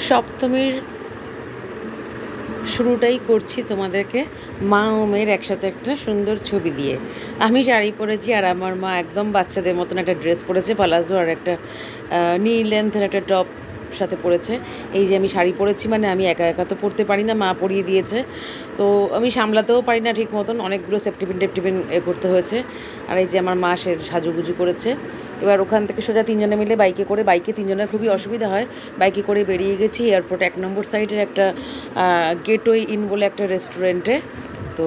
সপ্তমীর শুরুটাই করছি তোমাদেরকে মা ও মেয়ের একসাথে একটা সুন্দর ছবি দিয়ে। আমি শাড়ি পরেছি আর আমার মা একদম বাচ্চাদের মতন একটা ড্রেস পরেছে, পালাজো আর একটা নি লেন্থের একটা টপ সাথে পরেছে। এই যে আমি শাড়ি পরেছি মানে আমি একা একা তো পরতে পারি না, মা পরিয়ে দিয়েছে। তো আমি সামলাতেও পারি না ঠিক মতন, অনেকগুলো সেফটিপিন টেপটিপিন করতে হয়েছে। আর এই যে আমার মা সে সাজুগুজু করেছে। এবার ওখান থেকে সোজা তিনজনে মিলে বাইকে তিনজনের খুবই অসুবিধা হয়, বাইকে করে বেরিয়ে গেছি এয়ারপোর্ট 1 নম্বর সাইডের একটা গেটওয়ে ইন বলে একটা রেস্টুরেন্টে। তো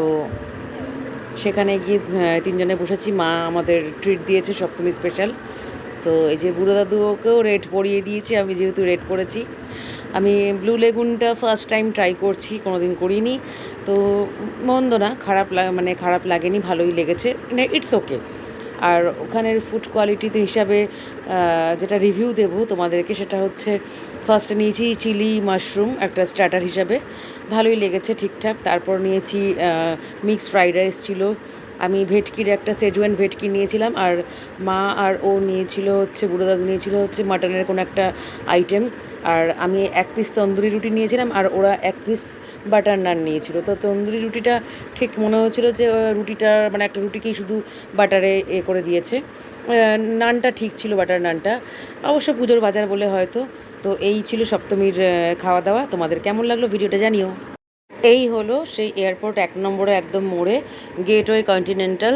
সেখানে গিয়ে তিনজনে বসেছি, মা আমাদের ট্রিট দিয়েছে সপ্তমী স্পেশাল। তো এই যে বুড়ো দাদুকেও রেড পরিয়ে দিয়েছি, আমি যেহেতু রেড পরেছি। আমি ব্লু লেগুনটা ফার্স্ট টাইম ট্রাই করছি, কোনো দিন করিনি। তো মন্দ না, মানে খারাপ লাগেনি, ভালোই লেগেছে, মানে ইটস ওকে। আর ওখানের ফুড কোয়ালিটিতে হিসাবে যেটা রিভিউ দেবো তোমাদেরকে সেটা হচ্ছে, ফার্স্টে নিয়েছি চিলি মাশরুম একটা স্টার্টার হিসাবে, ভালোই লেগেছে ঠিকঠাক। তারপর নিয়েছি মিক্সড ফ্রাইড রাইস ছিল। আমি ভেটকির একটা সেজওয়ান ভেটকি নিয়েছিলাম, আর মা আর ও নিয়েছিল হচ্ছে, বুড়ো দাদু নিয়েছিল হচ্ছে মাটনের কোনো একটা আইটেম। আর আমি 1 পিস তন্দুরি রুটি নিয়েছিলাম, আর ওরা 1 পিস বাটার নান নিয়েছিল। তো তন্দুরি রুটিটা ঠিক মনে হয়েছিল যে রুটিটা মানে একটা রুটিকেই শুধু বাটারে করে দিয়েছে। নানটা ঠিক ছিল, বাটার নানটা। অবশ্য পুজোর বাজার বলে হয়তো। তো এই ছিল সপ্তমীর খাওয়া দাওয়া। তোমাদের কেমন লাগলো ভিডিওটা জানিও। এই হলো সেই এয়ারপোর্ট 1 নম্বরে একদম মোড়ে, গেটওয়ে কন্টিনেন্টাল।